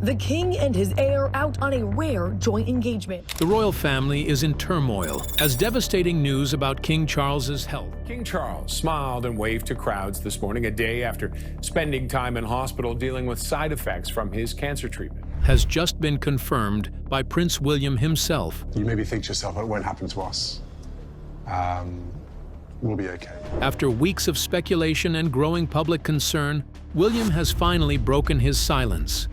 The king and his heir out on a rare joint engagement. The royal family is in turmoil as devastating news about King Charles's health. King Charles smiled and waved to crowds this morning, a day after spending time in hospital dealing with side effects from his cancer treatment. Has just been confirmed by Prince William himself. You maybe think to yourself, it won't happen to us. We'll be okay. After weeks of speculation and growing public concern, William has finally broken his silence.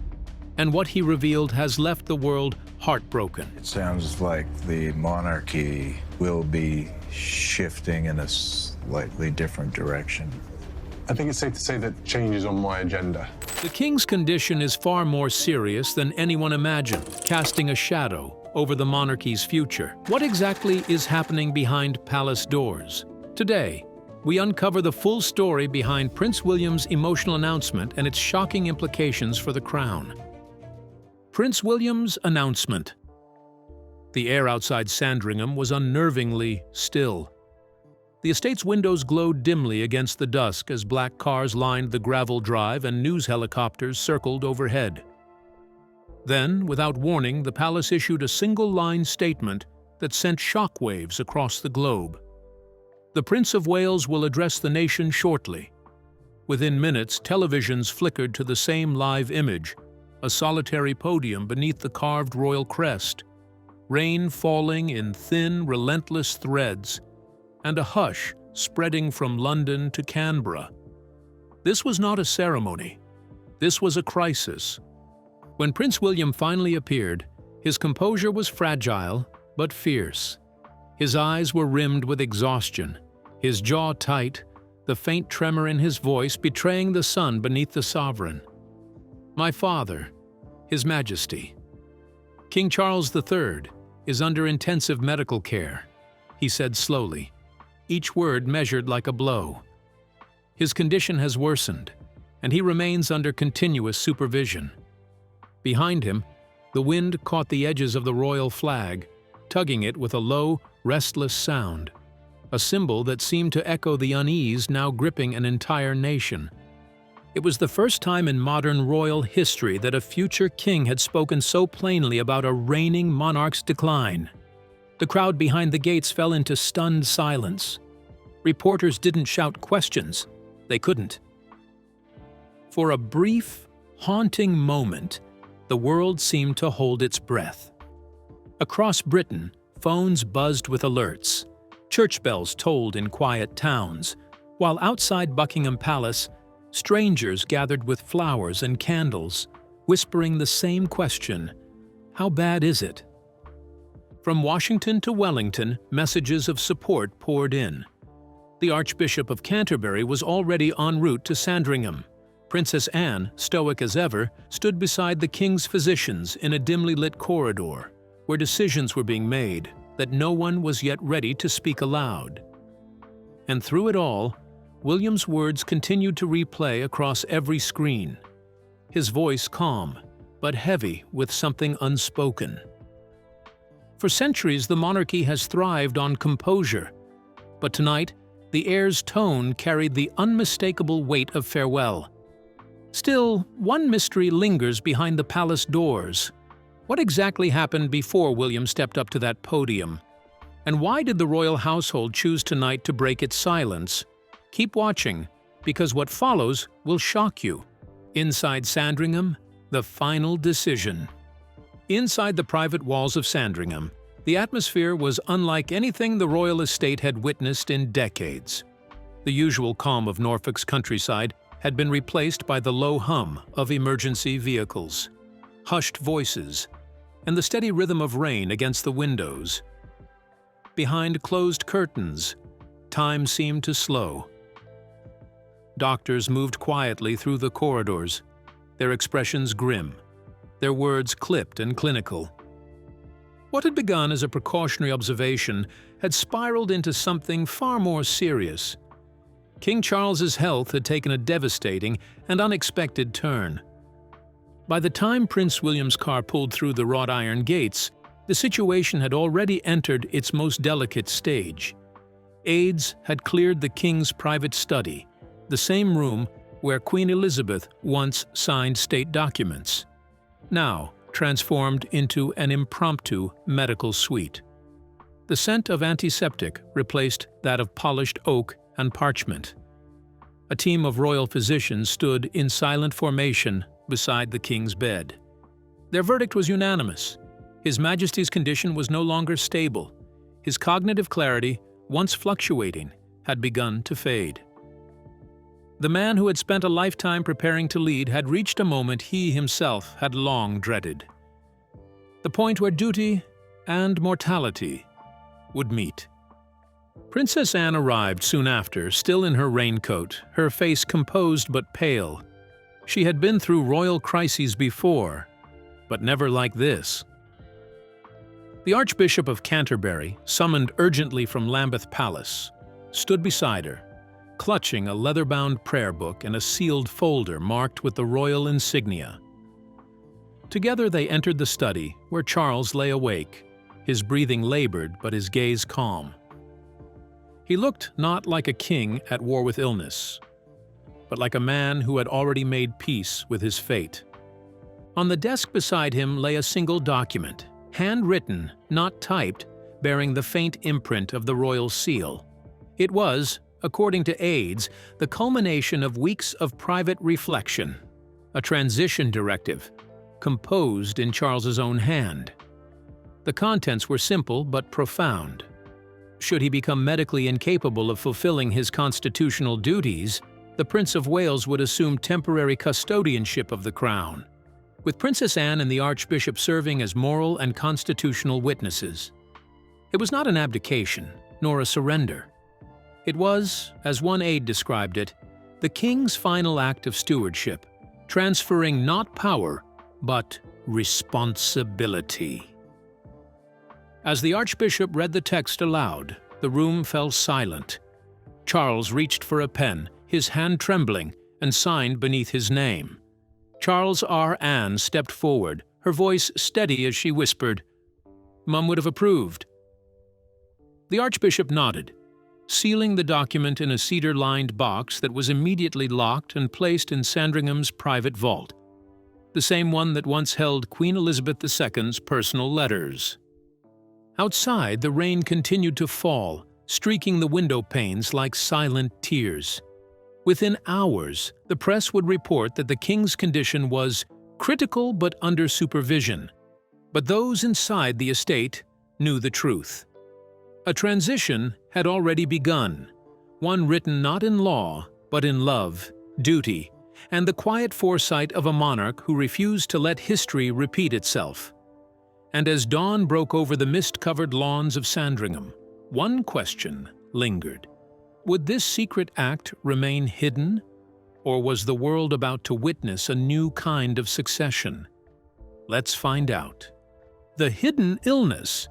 And what he revealed has left the world heartbroken. It sounds like the monarchy will be shifting in a slightly different direction. I think it's safe to say that change is on my agenda. The king's condition is far more serious than anyone imagined, casting a shadow over the monarchy's future. What exactly is happening behind palace doors? Today, we uncover the full story behind Prince William's emotional announcement and its shocking implications for the crown. Prince William's announcement. The air outside Sandringham was unnervingly still. The estate's windows glowed dimly against the dusk as black cars lined the gravel drive and news helicopters circled overhead. Then, without warning, the palace issued a single-line statement that sent shockwaves across the globe. The Prince of Wales will address the nation shortly. Within minutes, televisions flickered to the same live image, a solitary podium beneath the carved royal crest, rain falling in thin, relentless threads, and a hush spreading from London to Canberra. This was not a ceremony. This was a crisis. When Prince William finally appeared, his composure was fragile but fierce. His eyes were rimmed with exhaustion, his jaw tight, the faint tremor in his voice betraying the sun beneath the sovereign. "My father, His Majesty, King Charles III, is under intensive medical care," he said slowly, each word measured like a blow. "His condition has worsened, and he remains under continuous supervision." Behind him, the wind caught the edges of the royal flag, tugging it with a low, restless sound, a symbol that seemed to echo the unease now gripping an entire nation. It was the first time in modern royal history that a future king had spoken so plainly about a reigning monarch's decline. The crowd behind the gates fell into stunned silence. Reporters didn't shout questions. They couldn't. For a brief, haunting moment, the world seemed to hold its breath. Across Britain, phones buzzed with alerts. Church bells tolled in quiet towns, while outside Buckingham Palace, strangers gathered with flowers and candles, whispering the same question: how bad is it? From Washington to Wellington, messages of support poured in. The Archbishop of Canterbury was already en route to Sandringham. Princess Anne, stoic as ever, stood beside the king's physicians in a dimly lit corridor, where decisions were being made that no one was yet ready to speak aloud. And through it all, William's words continued to replay across every screen, his voice calm, but heavy with something unspoken. For centuries, the monarchy has thrived on composure, but tonight, the heir's tone carried the unmistakable weight of farewell. Still, one mystery lingers behind the palace doors. What exactly happened before William stepped up to that podium? And why did the royal household choose tonight to break its silence? Keep watching, because what follows will shock you. Inside Sandringham, the final decision. Inside the private walls of Sandringham, the atmosphere was unlike anything the royal estate had witnessed in decades. The usual calm of Norfolk's countryside had been replaced by the low hum of emergency vehicles, hushed voices, and the steady rhythm of rain against the windows. Behind closed curtains, time seemed to slow. Doctors moved quietly through the corridors, their expressions grim, their words clipped and clinical. What had begun as a precautionary observation had spiraled into something far more serious. King Charles's health had taken a devastating and unexpected turn. By the time Prince William's car pulled through the wrought iron gates, the situation had already entered its most delicate stage. Aides had cleared the king's private study, the same room where Queen Elizabeth once signed state documents. now transformed into an impromptu medical suite. The scent of antiseptic replaced that of polished oak and parchment. A team of royal physicians stood in silent formation beside the king's bed. Their verdict was unanimous. His Majesty's condition was no longer stable. His cognitive clarity, once fluctuating, had begun to fade. The man who had spent a lifetime preparing to lead had reached a moment he himself had long dreaded. The point where duty and mortality would meet. Princess Anne arrived soon after, still in her raincoat, her face composed but pale. She had been through royal crises before, but never like this. The Archbishop of Canterbury, summoned urgently from Lambeth Palace, stood beside her, clutching a leather-bound prayer book and a sealed folder marked with the royal insignia. Together they entered the study, where Charles lay awake, his breathing labored but his gaze calm. He looked not like a king at war with illness, but like a man who had already made peace with his fate. On the desk beside him lay a single document, handwritten, not typed, bearing the faint imprint of the royal seal. It was, according to aides, the culmination of weeks of private reflection, a transition directive, composed in Charles's own hand. The contents were simple but profound. Should he become medically incapable of fulfilling his constitutional duties, the Prince of Wales would assume temporary custodianship of the crown, with Princess Anne and the Archbishop serving as moral and constitutional witnesses. It was not an abdication, nor a surrender. It was, as one aide described it, the king's final act of stewardship, transferring not power, but responsibility. As the Archbishop read the text aloud, the room fell silent. Charles reached for a pen, his hand trembling, and signed beneath his name. Charles R. Anne stepped forward, her voice steady as she whispered, "Mum would have approved." The Archbishop nodded, sealing the document in a cedar-lined box that was immediately locked and placed in Sandringham's private vault, the same one that once held Queen Elizabeth II's personal letters. Outside, the rain continued to fall, streaking the window panes like silent tears. Within hours, the press would report that the king's condition was critical but under supervision. But those inside the estate knew the truth. A transition had already begun, one written not in law, but in love, duty, and the quiet foresight of a monarch who refused to let history repeat itself. And as dawn broke over the mist-covered lawns of Sandringham, one question lingered. Would this secret act remain hidden, or was the world about to witness a new kind of succession? Let's find out. The hidden illness.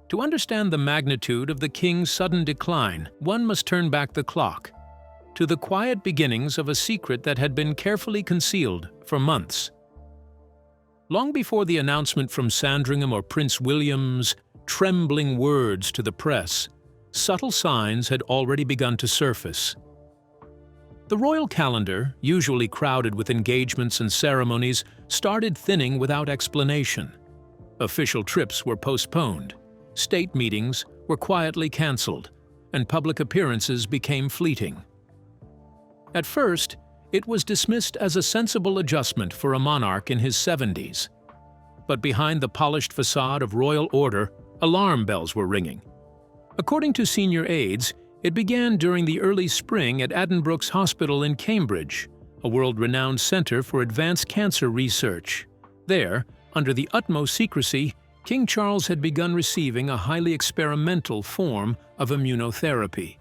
To understand the magnitude of the king's sudden decline, one must turn back the clock to the quiet beginnings of a secret that had been carefully concealed for months. Long before the announcement from Sandringham or Prince William's trembling words to the press, subtle signs had already begun to surface. The royal calendar, usually crowded with engagements and ceremonies, started thinning without explanation. Official trips were postponed, state meetings were quietly cancelled, and public appearances became fleeting. At first, it was dismissed as a sensible adjustment for a monarch in his 70s. But behind the polished facade of royal order, alarm bells were ringing. According to senior aides, it began during the early spring at Addenbrooke's Hospital in Cambridge, a world-renowned center for advanced cancer research. There, under the utmost secrecy, King Charles had begun receiving a highly experimental form of immunotherapy,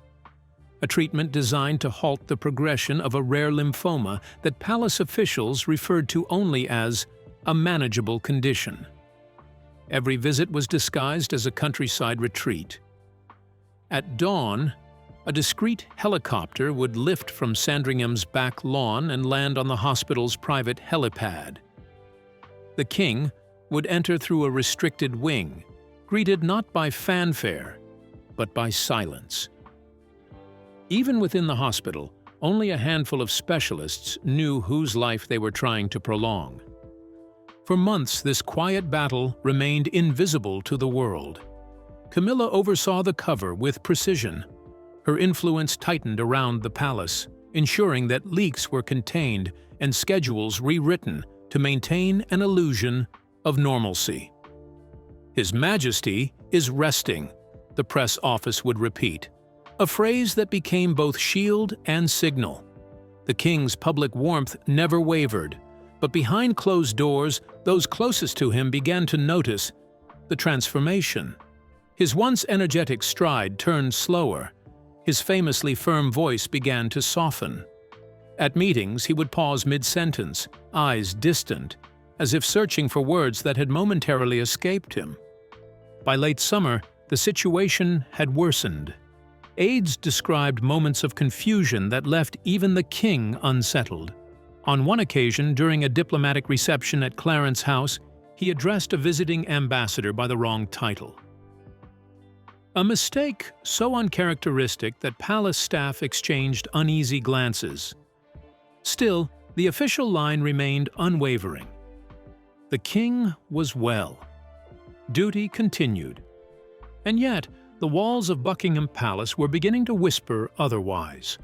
a treatment designed to halt the progression of a rare lymphoma that palace officials referred to only as a manageable condition. Every visit was disguised as a countryside retreat. At dawn, a discreet helicopter would lift from Sandringham's back lawn and land on the hospital's private helipad. The king would enter through a restricted wing, greeted not by fanfare, but by silence. Even within the hospital, only a handful of specialists knew whose life they were trying to prolong. For months, this quiet battle remained invisible to the world. Camilla oversaw the cover with precision. Her influence tightened around the palace, ensuring that leaks were contained and schedules rewritten to maintain an illusion of normalcy. "His Majesty is resting," the press office would repeat, a phrase that became both shield and signal. The king's public warmth never wavered, but behind closed doors, those closest to him began to notice the transformation. His once energetic stride turned slower. His famously firm voice began to soften. At meetings, he would pause mid-sentence, eyes distant, as if searching for words that had momentarily escaped him. By late summer, the situation had worsened. Aides described moments of confusion that left even the king unsettled. On one occasion, during a diplomatic reception at Clarence House, he addressed a visiting ambassador by the wrong title. A mistake so uncharacteristic that palace staff exchanged uneasy glances. Still, the official line remained unwavering. The king was well. Duty continued. And yet, the walls of Buckingham Palace were beginning to whisper otherwise.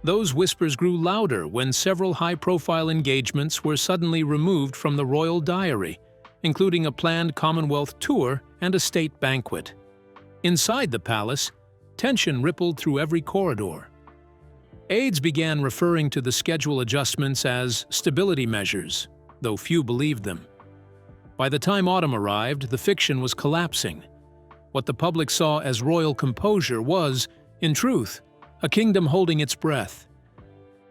Those whispers grew louder when several high-profile engagements were suddenly removed from the royal diary, including a planned Commonwealth tour and a state banquet. Inside the palace, tension rippled through every corridor. Aides began referring to the schedule adjustments as stability measures, though few believed them. By the time autumn arrived, the fiction was collapsing. What the public saw as royal composure was, in truth, a kingdom holding its breath.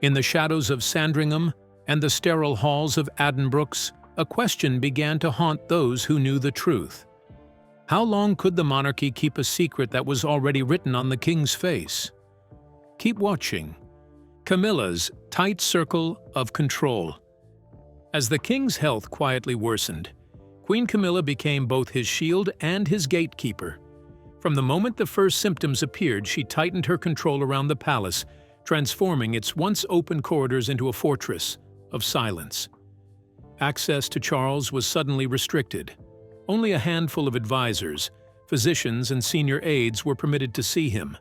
In the shadows of Sandringham and the sterile halls of Addenbrooke's, a question began to haunt those who knew the truth. How long could the monarchy keep a secret that was already written on the king's face? Keep watching. Camilla's tight circle of control. As the king's health quietly worsened, Queen Camilla became both his shield and his gatekeeper. From the moment the first symptoms appeared, she tightened her control around the palace, transforming its once open corridors into a fortress of silence. Access to Charles was suddenly restricted. Only a handful of advisors, physicians, and senior aides were permitted to see him,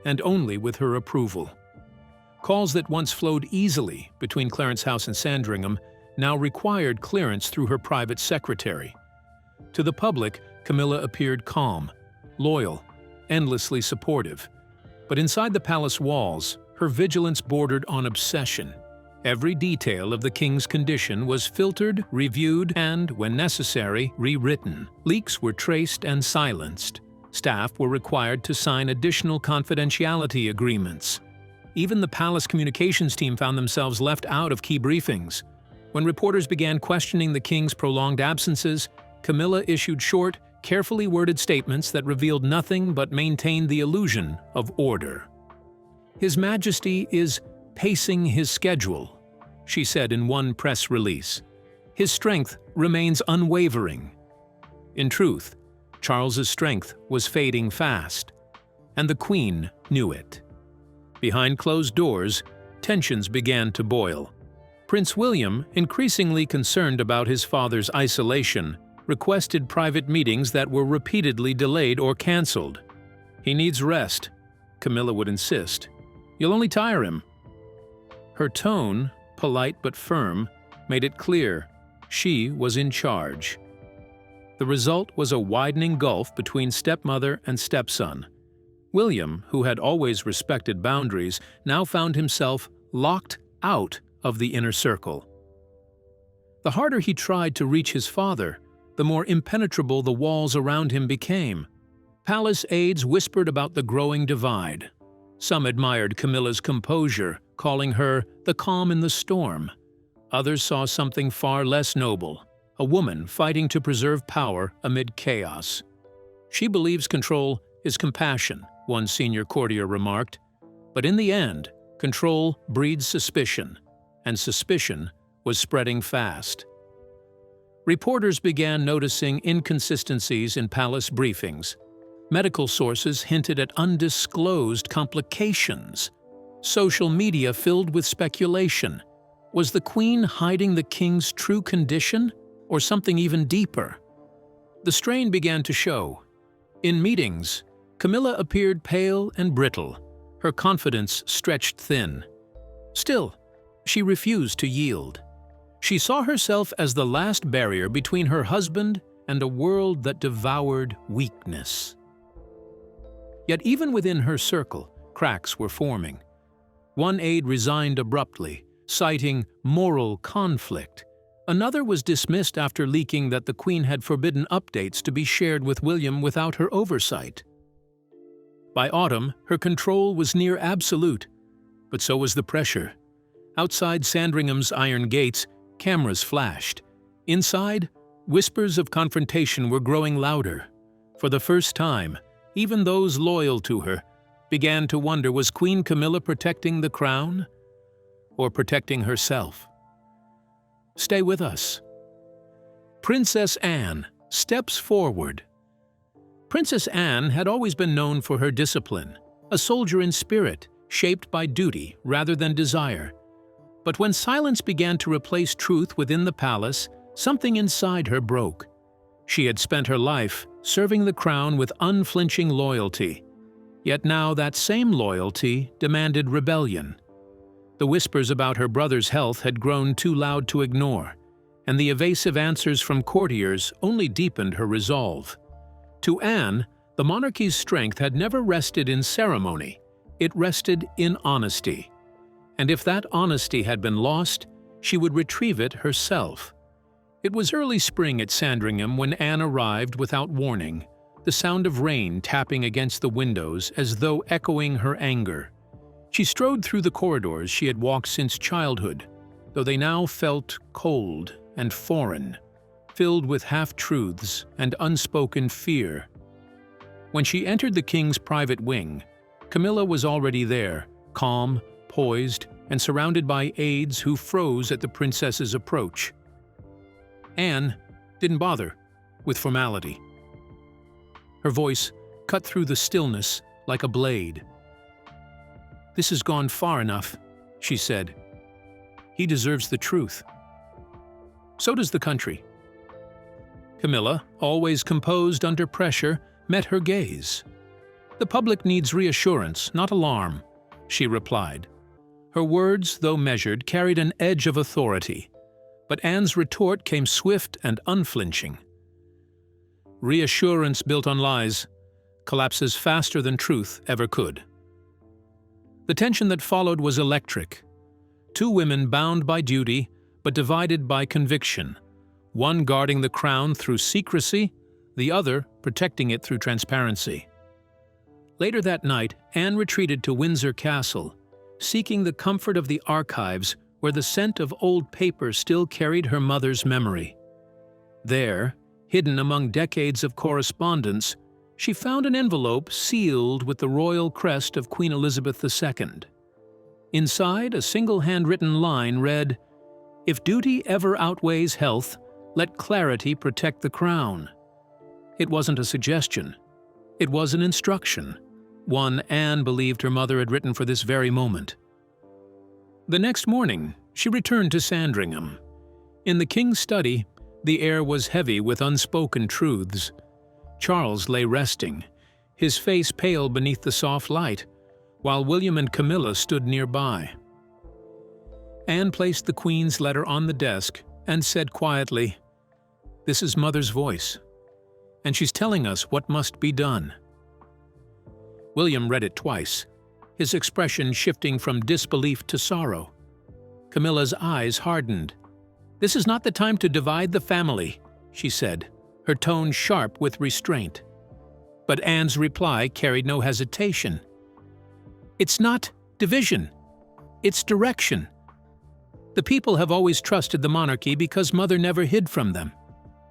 and only with her approval. Calls that once flowed easily between Clarence House and Sandringham now required clearance through her private secretary. To the public, Camilla appeared calm, loyal, endlessly supportive. But inside the palace walls, her vigilance bordered on obsession. Every detail of the king's condition was filtered, reviewed, and, when necessary, rewritten. Leaks were traced and silenced. Staff were required to sign additional confidentiality agreements. Even the palace communications team found themselves left out of key briefings. When reporters began questioning the king's prolonged absences, Camilla issued short, carefully worded statements that revealed nothing but maintained the illusion of order. "His Majesty is pacing his schedule," she said in one press release. "His strength remains unwavering." In truth, Charles's strength was fading fast, and the Queen knew it. Behind closed doors, tensions began to boil. Prince William, increasingly concerned about his father's isolation, requested private meetings that were repeatedly delayed or cancelled. "He needs rest," Camilla would insist. "You'll only tire him." Her tone, polite but firm, made it clear she was in charge. The result was a widening gulf between stepmother and stepson. William, who had always respected boundaries, now found himself locked out of the inner circle. The harder he tried to reach his father, the more impenetrable the walls around him became. Palace aides whispered about the growing divide. Some admired Camilla's composure, calling her the calm in the storm. Others saw something far less noble, a woman fighting to preserve power amid chaos. "She believes control is compassion," one senior courtier remarked. But in the end, control breeds suspicion, and suspicion was spreading fast. Reporters began noticing inconsistencies in palace briefings. Medical sources hinted at undisclosed complications. Social media filled with speculation, Was the Queen hiding the king's true condition, or something even deeper? The strain began to show. In meetings, Camilla appeared pale and brittle, her confidence stretched thin. Still, she refused to yield. She saw herself as the last barrier between her husband and a world that devoured weakness. Yet even within her circle, cracks were forming. One aide resigned abruptly, citing moral conflict. Another was dismissed after leaking that the Queen had forbidden updates to be shared with William without her oversight. By autumn, her control was near absolute, but so was the pressure. Outside Sandringham's iron gates, cameras flashed. Inside, whispers of confrontation were growing louder. For the first time, even those loyal to her began to wonder, was Queen Camilla protecting the crown or protecting herself? Stay with us. Princess Anne steps forward. Princess Anne had always been known for her discipline, a soldier in spirit, shaped by duty rather than desire. But when silence began to replace truth within the palace, something inside her broke. She had spent her life serving the crown with unflinching loyalty. Yet now that same loyalty demanded rebellion. The whispers about her brother's health had grown too loud to ignore, and the evasive answers from courtiers only deepened her resolve. To Anne, the monarchy's strength had never rested in ceremony, it rested in honesty. And if that honesty had been lost, she would retrieve it herself. It was early spring at Sandringham when Anne arrived without warning, the sound of rain tapping against the windows as though echoing her anger. She strode through the corridors she had walked since childhood, though they now felt cold and foreign, filled with half-truths and unspoken fear. When she entered the king's private wing, Camilla was already there, calm, poised, and surrounded by aides who froze at the princess's approach. Anne didn't bother with formality. Her voice cut through the stillness like a blade. "This has gone far enough," she said. "He deserves the truth. So does the country." Camilla, always composed under pressure, met her gaze. "The public needs reassurance, not alarm," she replied. Her words, though measured, carried an edge of authority. But Anne's retort came swift and unflinching. "Reassurance built on lies collapses faster than truth ever could." The tension that followed was electric. Two women bound by duty, but divided by conviction. One guarding the crown through secrecy, the other protecting it through transparency. Later that night, Anne retreated to Windsor Castle, seeking the comfort of the archives where the scent of old paper still carried her mother's memory. There, hidden among decades of correspondence, she found an envelope sealed with the royal crest of Queen Elizabeth II. Inside, a single handwritten line read, "If duty ever outweighs health, let clarity protect the crown." It wasn't a suggestion. It was an instruction, one Anne believed her mother had written for this very moment. The next morning, she returned to Sandringham. In the king's study, the air was heavy with unspoken truths. Charles lay resting, his face pale beneath the soft light, while William and Camilla stood nearby. Anne placed the Queen's letter on the desk and said quietly, "This is Mother's voice, and she's telling us what must be done." William read it twice, his expression shifting from disbelief to sorrow. Camilla's eyes hardened. "This is not the time to divide the family," she said, her tone sharp with restraint. But Anne's reply carried no hesitation. "It's not division. It's direction. The people have always trusted the monarchy because Mother never hid from them.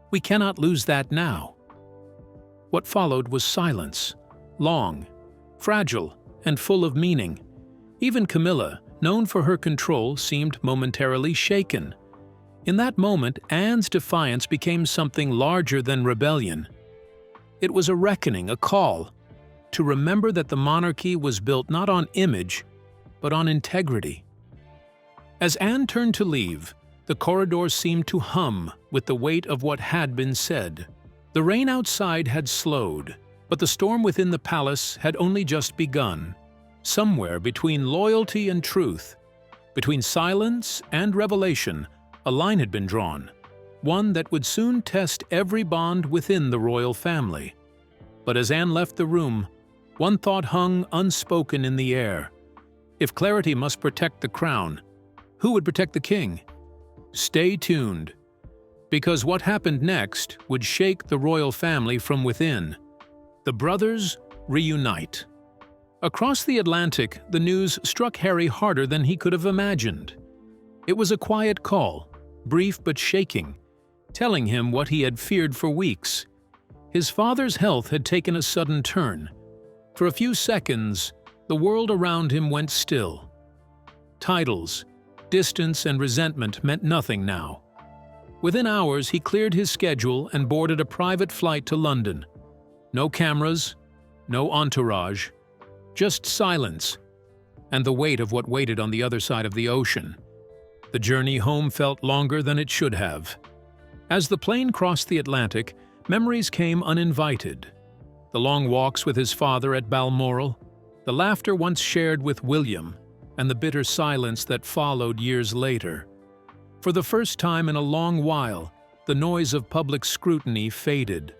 We cannot lose that now." What followed was silence, long, fragile, and full of meaning. Even Camilla, known for her control, seemed momentarily shaken. In that moment, Anne's defiance became something larger than rebellion. It was a reckoning, a call, to remember that the monarchy was built not on image, but on integrity. As Anne turned to leave, the corridor seemed to hum with the weight of what had been said. The rain outside had slowed, but the storm within the palace had only just begun. Somewhere between loyalty and truth, between silence and revelation, a line had been drawn, one that would soon test every bond within the royal family. But as Anne left the room, one thought hung unspoken in the air. If Clarity must protect the crown, who would protect the king? Stay tuned, because what happened next would shake the royal family from within. The brothers reunite. Across the Atlantic, the news struck Harry harder than he could have imagined. It was a quiet call, brief but shaking, telling him what he had feared for weeks. His father's health had taken a sudden turn. For a few seconds, the world around him went still. Titles, distance, and resentment meant nothing now. Within hours, he cleared his schedule and boarded a private flight to London. No cameras, no entourage, just silence, and the weight of what waited on the other side of the ocean. The journey home felt longer than it should have. As the plane crossed the Atlantic, memories came uninvited. The long walks with his father at Balmoral, the laughter once shared with William, and the bitter silence that followed years later. For the first time in a long while, the noise of public scrutiny faded.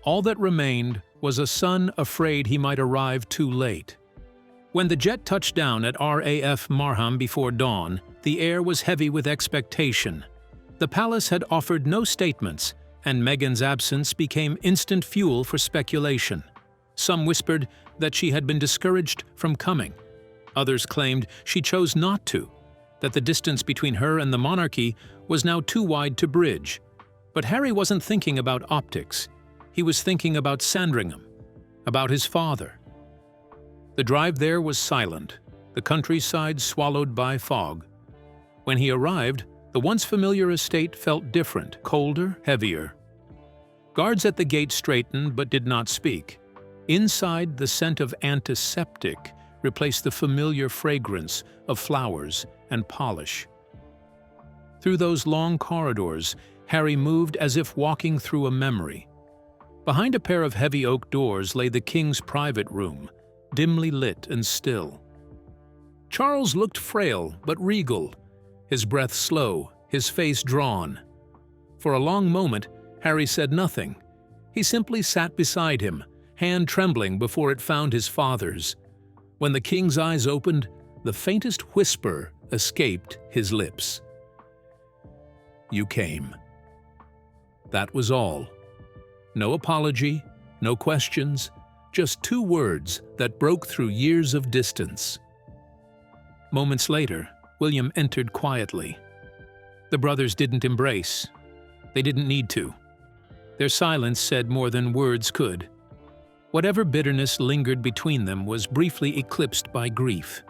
All that remained was a son afraid he might arrive too late. When the jet touched down at RAF Marham before dawn, the air was heavy with expectation. The palace had offered no statements, and Meghan's absence became instant fuel for speculation. Some whispered that she had been discouraged from coming. Others claimed she chose not to, that the distance between her and the monarchy was now too wide to bridge. But Harry wasn't thinking about optics. He was thinking about Sandringham, about his father. The drive there was silent, the countryside swallowed by fog. When he arrived, the once familiar estate felt different, colder, heavier. Guards at the gate straightened but did not speak. Inside, the scent of antiseptic replaced the familiar fragrance of flowers and polish. Through those long corridors, Harry moved as if walking through a memory. Behind a pair of heavy oak doors lay the king's private room, dimly lit and still. Charles looked frail but regal, his breath slow, his face drawn. For a long moment, Harry said nothing. He simply sat beside him, hand trembling before it found his father's. When the king's eyes opened, the faintest whisper escaped his lips. "You came." That was all. No apology, no questions, just two words that broke through years of distance. Moments later, William entered quietly. The brothers didn't embrace. They didn't need to. Their silence said more than words could. Whatever bitterness lingered between them was briefly eclipsed by grief.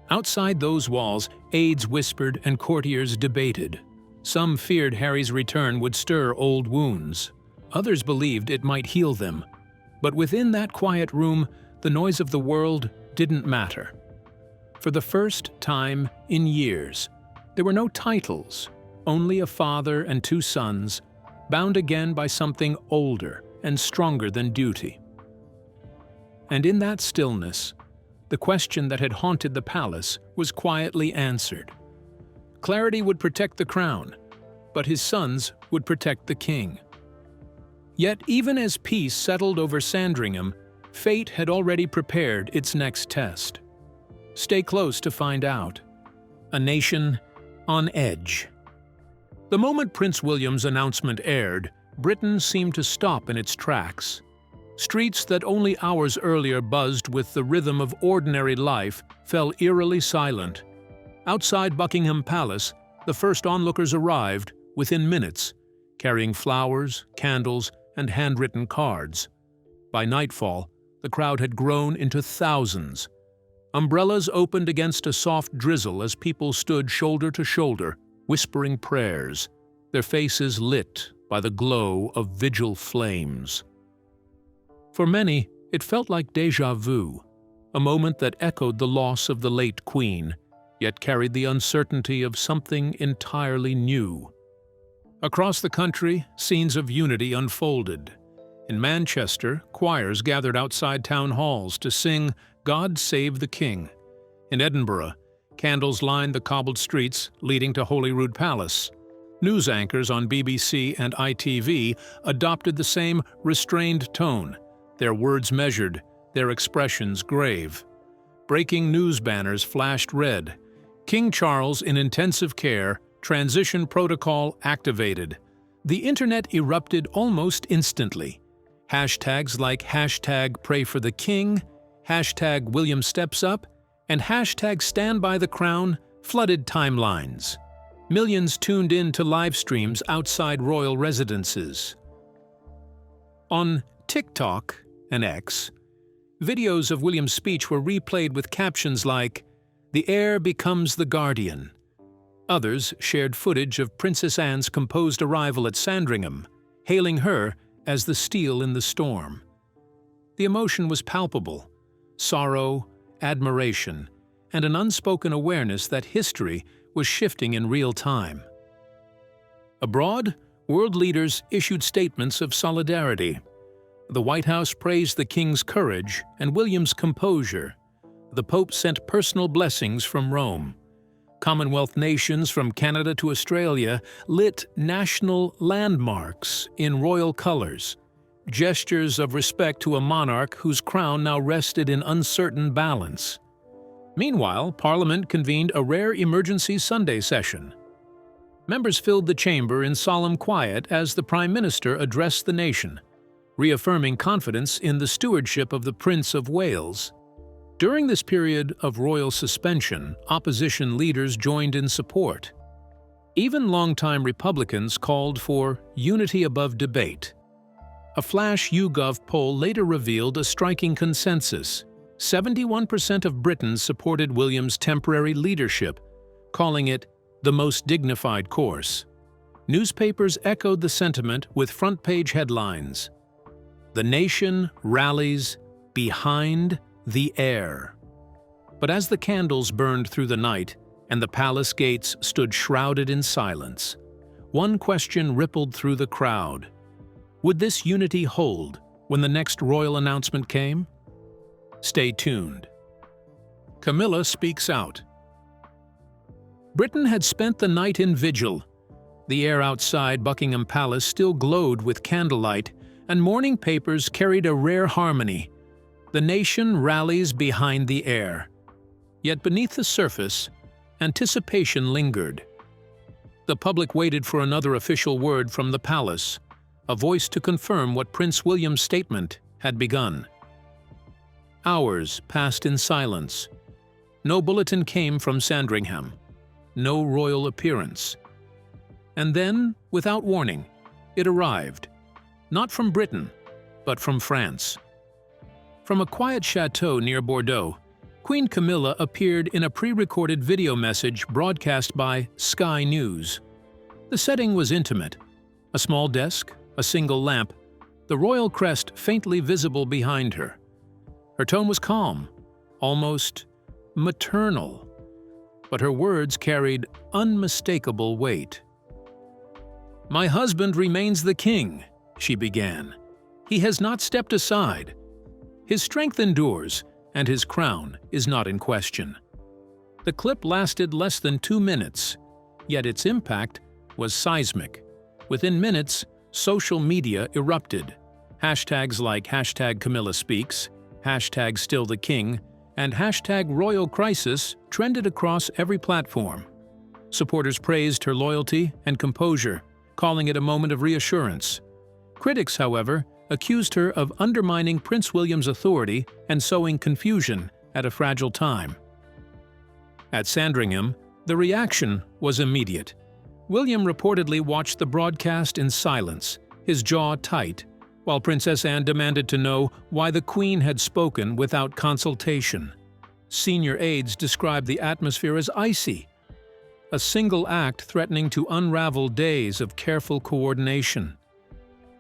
Outside those walls, aides whispered and courtiers debated. Some feared Harry's return would stir old wounds. Others believed it might heal them. But within that quiet room, the noise of the world didn't matter. For the first time in years, there were no titles, only a father and two sons, bound again by something older and stronger than duty. And in that stillness, the question that had haunted the palace was quietly answered. Clarity would protect the crown, but his sons would protect the king. Yet even as peace settled over Sandringham, fate had already prepared its next test. Stay close to find out. A nation on edge. The moment Prince William's announcement aired, Britain seemed to stop in its tracks. Streets that only hours earlier buzzed with the rhythm of ordinary life fell eerily silent. Outside Buckingham Palace, the first onlookers arrived within minutes, carrying flowers, candles, and handwritten cards. By nightfall, the crowd had grown into thousands. Umbrellas opened against a soft drizzle as people stood shoulder to shoulder, whispering prayers, their faces lit by the glow of vigil flames. For many, it felt like déjà vu, a moment that echoed the loss of the late Queen, yet carried the uncertainty of something entirely new. Across the country, scenes of unity unfolded. In Manchester, choirs gathered outside town halls to sing "God Save the King." In Edinburgh, candles lined the cobbled streets leading to Holyrood Palace. News anchors on BBC and ITV adopted the same restrained tone, their words measured, their expressions grave. Breaking news banners flashed red. King Charles in intensive care, transition protocol activated. The internet erupted almost instantly. Hashtags like #PrayForTheKing, #WilliamStepsUp, and #StandByTheCrown flooded timelines. Millions tuned in to live streams outside royal residences. On TikTok and X, videos of William's speech were replayed with captions like, "The heir becomes the guardian." Others shared footage of Princess Anne's composed arrival at Sandringham, hailing her as the steel in the storm. The emotion was palpable: sorrow, admiration, and an unspoken awareness that history was shifting in real time. Abroad, world leaders issued statements of solidarity. The White House praised the King's courage and William's composure. The Pope sent personal blessings from Rome. Commonwealth nations from Canada to Australia lit national landmarks in royal colors, gestures of respect to a monarch whose crown now rested in uncertain balance. Meanwhile, Parliament convened a rare emergency Sunday session. Members filled the chamber in solemn quiet as the Prime Minister addressed the nation, reaffirming confidence in the stewardship of the Prince of Wales. During this period of royal suspension, opposition leaders joined in support. Even longtime Republicans called for unity above debate. A flash YouGov poll later revealed a striking consensus. 71% of Britons supported William's temporary leadership, calling it the most dignified course. Newspapers echoed the sentiment with front-page headlines: "The nation rallies behind the heir." But as the candles burned through the night and the palace gates stood shrouded in silence, one question rippled through the crowd. Would this unity hold when the next royal announcement came? Stay tuned. Camilla speaks out. Britain had spent the night in vigil. The air outside Buckingham Palace still glowed with candlelight, and morning papers carried a rare harmony. The nation rallies behind the heir. Yet beneath the surface, anticipation lingered. The public waited for another official word from the palace, a voice to confirm what Prince William's statement had begun. Hours passed in silence. No bulletin came from Sandringham. No royal appearance. And then, without warning, it arrived. Not from Britain, but from France. From a quiet chateau near Bordeaux, Queen Camilla appeared in a pre-recorded video message broadcast by Sky News. The setting was intimate. A small desk, a single lamp, the royal crest faintly visible behind her. Her tone was calm, almost maternal, but her words carried unmistakable weight. "My husband remains the king," she began. "He has not stepped aside. His strength endures, and his crown is not in question." The clip lasted less than 2 minutes, yet its impact was seismic. Within minutes, social media erupted. Hashtags like #CamillaSpeaks, #StillTheKing, and #RoyalCrisis trended across every platform. Supporters praised her loyalty and composure, calling it a moment of reassurance. Critics, however, accused her of undermining Prince William's authority and sowing confusion at a fragile time. At Sandringham, the reaction was immediate. William reportedly watched the broadcast in silence, his jaw tight, while Princess Anne demanded to know why the Queen had spoken without consultation. Senior aides described the atmosphere as icy, a single act threatening to unravel days of careful coordination.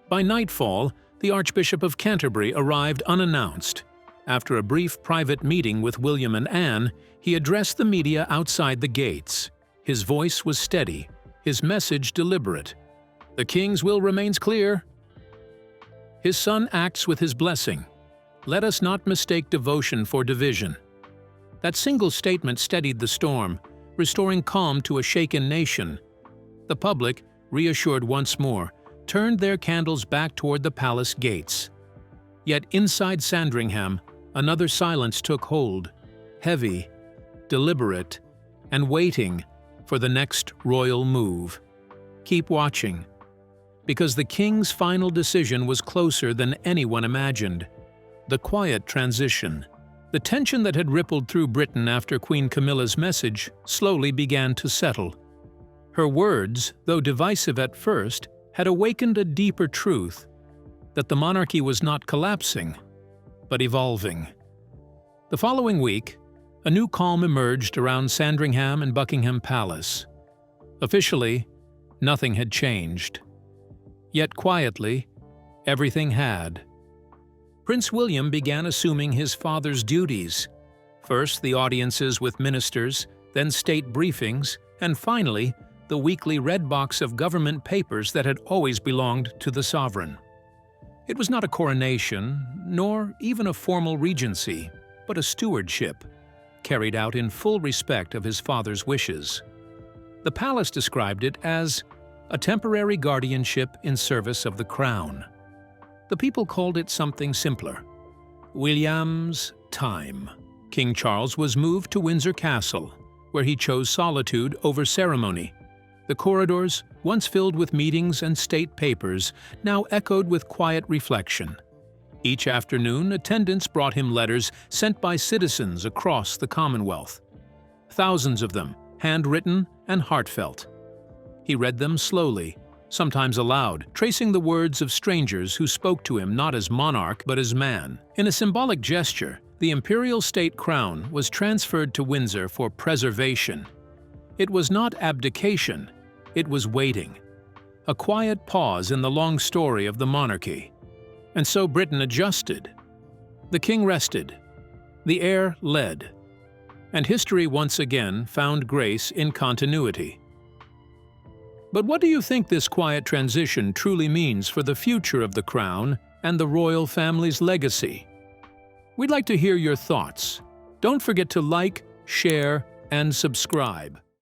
By nightfall, the Archbishop of Canterbury arrived unannounced. After a brief private meeting with William and Anne, he addressed the media outside the gates. His voice was steady, his message deliberate. The king's will remains clear. His son acts with his blessing. Let us not mistake devotion for division. That single statement steadied the storm, restoring calm to a shaken nation. The public, reassured once more, turned their candles back toward the palace gates. Yet inside Sandringham, another silence took hold, heavy, deliberate, and waiting for the next royal move. Keep watching, because the king's final decision was closer than anyone imagined. The quiet transition, the tension that had rippled through Britain after Queen Camilla's message, slowly began to settle. Her words, though divisive at first, had awakened a deeper truth, that the monarchy was not collapsing, but evolving. The following week, a new calm emerged around Sandringham and Buckingham Palace. Officially, nothing had changed. Yet quietly, everything had. Prince William began assuming his father's duties. First, the audiences with ministers, then state briefings, and finally, the weekly red box of government papers that had always belonged to the sovereign. It was not a coronation, nor even a formal regency, but a stewardship, carried out in full respect of his father's wishes. The palace described it as a temporary guardianship in service of the crown. The people called it something simpler: William's time. King Charles was moved to Windsor Castle, where he chose solitude over ceremony. The corridors, once filled with meetings and state papers, now echoed with quiet reflection. Each afternoon, attendants brought him letters sent by citizens across the Commonwealth. Thousands of them, handwritten and heartfelt. He read them slowly, sometimes aloud, tracing the words of strangers who spoke to him not as monarch but as man. In a symbolic gesture, the imperial state crown was transferred to Windsor for preservation. It was not abdication, it was waiting. A quiet pause in the long story of the monarchy. And so Britain adjusted. The king rested. The heir led. And history once again found grace in continuity. But what do you think this quiet transition truly means for the future of the crown and the royal family's legacy? We'd like to hear your thoughts. Don't forget to like, share, and subscribe.